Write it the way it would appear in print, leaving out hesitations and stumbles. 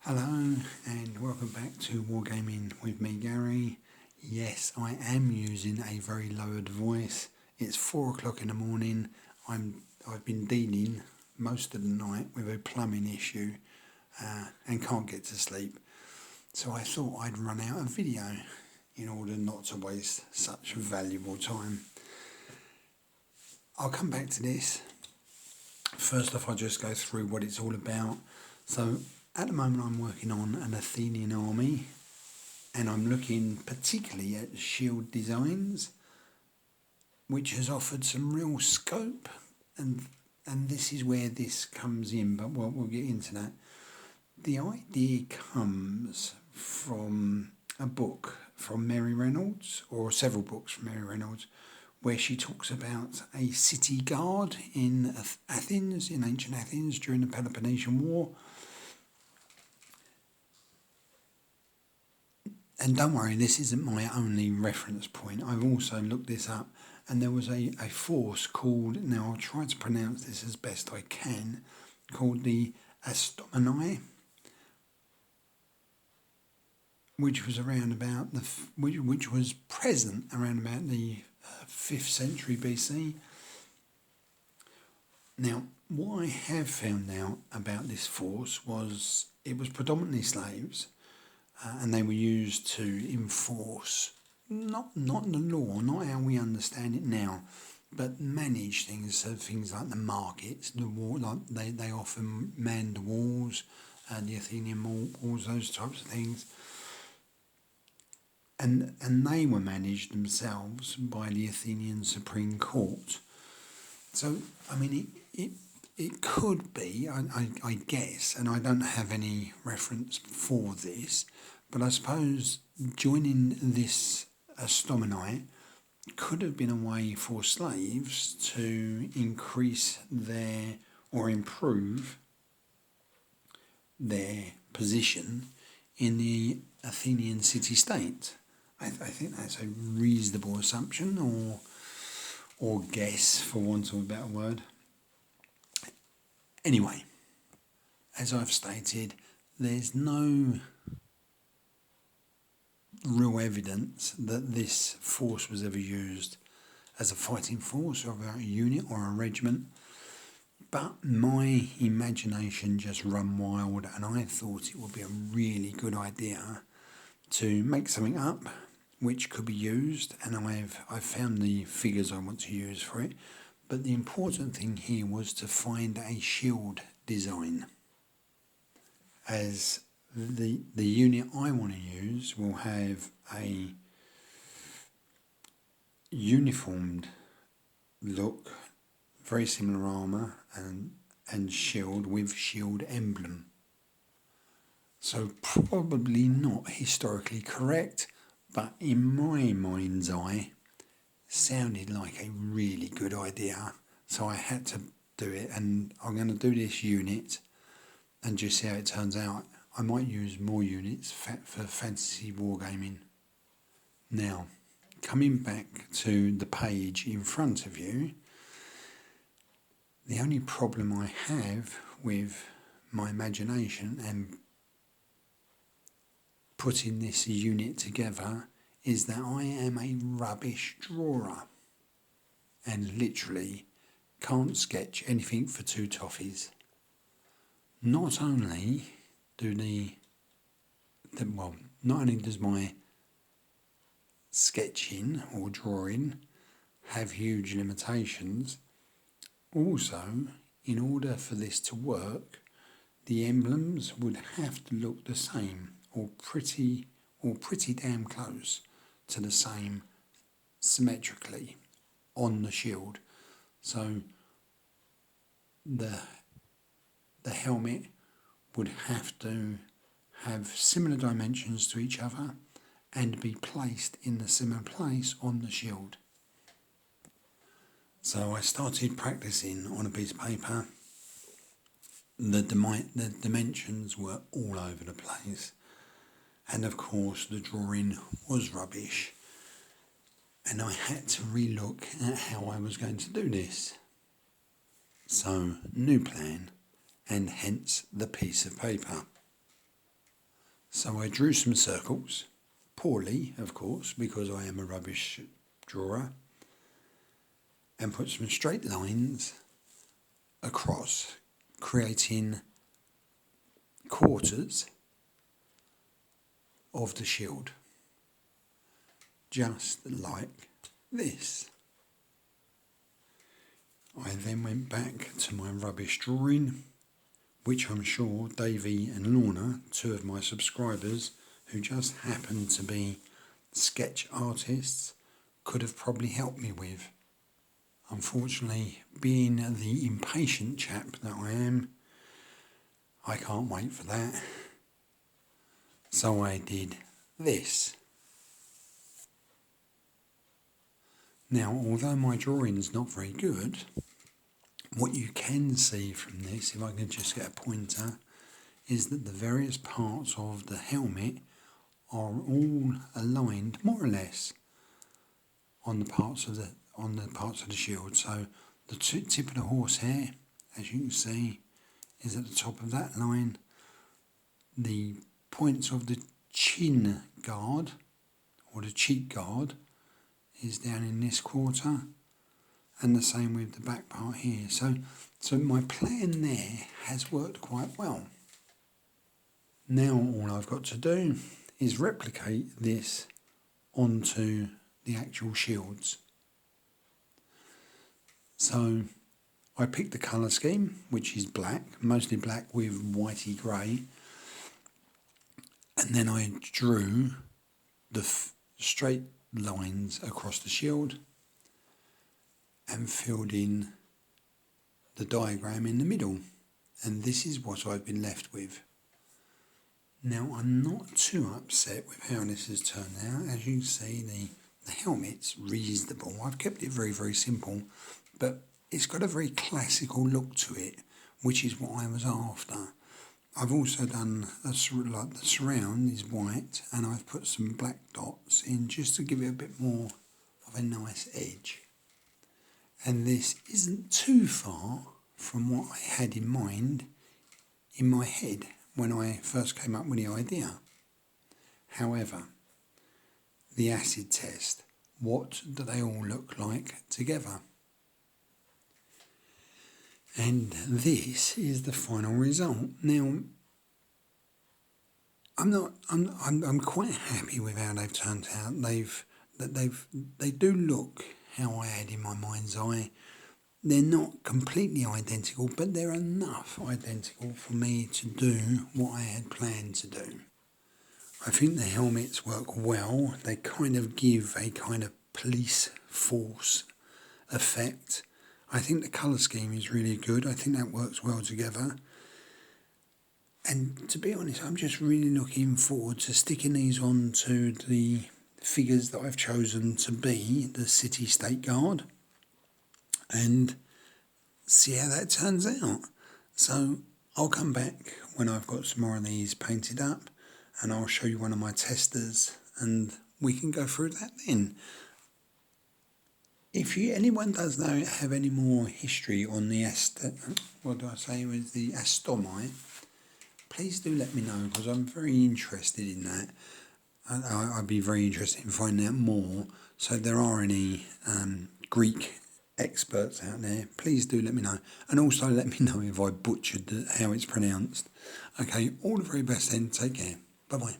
Hello and welcome back to Wargaming with me, Garry. Yes, I am using a very lowered voice. It's 4 o'clock in the morning. I've been dealing most of the night with a plumbing issue and can't get to sleep. So I thought I'd run out a video in order not to waste such valuable time. I'll come back to this. First off, I'll just go through what it's all about. So at the moment I'm working on an Athenian army and I'm looking particularly at shield designs, which has offered some real scope, and this is where this comes in, but we'll get into that. The idea comes from a book from Mary Reynolds, or several books from Mary Reynolds, where she talks about a city guard in Athens, in ancient Athens during the Peloponnesian War. And don't worry, this isn't my only reference point. I've also looked this up, and there was a force called, now I'll try to pronounce this as best I can, called the Astomani, which was around about which was present around about the 5th century BC. Now, what I have found out about this force was it was predominantly slaves. And they were used to enforce not the law, not how we understand it now, but manage things. So things like the markets, the war, like they often manned the walls, the Athenian walls, those types of things. And they were managed themselves by the Athenian Supreme Court. So I mean, it could be, I guess, and I don't have any reference for this, but I suppose joining this Astomani could have been a way for slaves to increase or improve their position in the Athenian city-state. I think that's a reasonable assumption or guess, for want of a better word. Anyway, as I've stated, there's no real evidence that this force was ever used as a fighting force or a unit or a regiment, but my imagination just run wild and I thought it would be a really good idea to make something up which could be used, and I've found the figures I want to use for it. But the important thing here was to find a shield design, as the unit I want to use will have a uniformed look, very similar armour and shield with shield emblem. So probably not historically correct, but in my mind's eye, sounded like a really good idea, so I had to do it, and I'm going to do this unit and just see how it turns out. I might use more units for fantasy wargaming. Now, coming back to the page in front of you, the only problem I have with my imagination and putting this unit together is that I am a rubbish drawer and literally can't sketch anything for 2 toffees. Not only not only does my sketching or drawing have huge limitations, also, in order for this to work, the emblems would have to look the same or pretty damn close to the same symmetrically on the shield. So the helmet would have to have similar dimensions to each other and be placed in the similar place on the shield. So I started practicing on a piece of paper. The dimensions were all over the place, and of course the drawing was rubbish, and I had to relook at how I was going to do this. So, new plan, and hence the piece of paper. So I drew some circles, poorly of course because I am a rubbish drawer, and put some straight lines across, creating quarters of the shield, just like this. I then went back to my rubbish drawing, which I'm sure Davey and Lorna, two of my subscribers who just happen to be sketch artists, could have probably helped me with. Unfortunately, being the impatient chap that I am, I can't wait for that. So I did this. Now, although my drawing's not very good, what you can see from this, if I can just get a pointer, is that the various parts of the helmet are all aligned more or less on the parts of the shield. So the tip of the horsehair, as you can see, is at the top of that line. The points of the chin guard or the cheek guard is down in this quarter, and the same with the back part here. So my plan there has worked quite well. Now all I've got to do is replicate this onto the actual shields. So I picked the colour scheme, which is black, mostly black with whitey grey, and then I drew the straight lines across the shield and filled in the diagram in the middle, and this is what I've been left with. Now I'm not too upset with how this has turned out. As you can see, the helmet's reasonable. I've kept it very, very simple, but it's got a very classical look to it, which is what I was after. I've also done like the surround is white, and I've put some black dots in just to give it a bit more of a nice edge. And this isn't too far from what I had in mind in my head when I first came up with the idea. However, the acid test, what do they all look like together? And this is the final result. Now, I'm quite happy with how they've turned out. They do look how I had in my mind's eye. They're not completely identical, but they're enough identical for me to do what I had planned to do. I think the helmets work well. They kind of give a kind of police force effect. I think the colour scheme is really good. I think that works well together. And to be honest, I'm just really looking forward to sticking these on to the figures that I've chosen to be the City State Guard and see how that turns out. So I'll come back when I've got some more of these painted up, and I'll show you one of my testers and we can go through that then. If anyone does know, have any more history on the astomite, please do let me know, because I'm very interested in that. I'd be very interested in finding out more. So if there are any Greek experts out there, please do let me know. And also let me know if I butchered how it's pronounced. Okay, all the very best then. Take care. Bye-bye.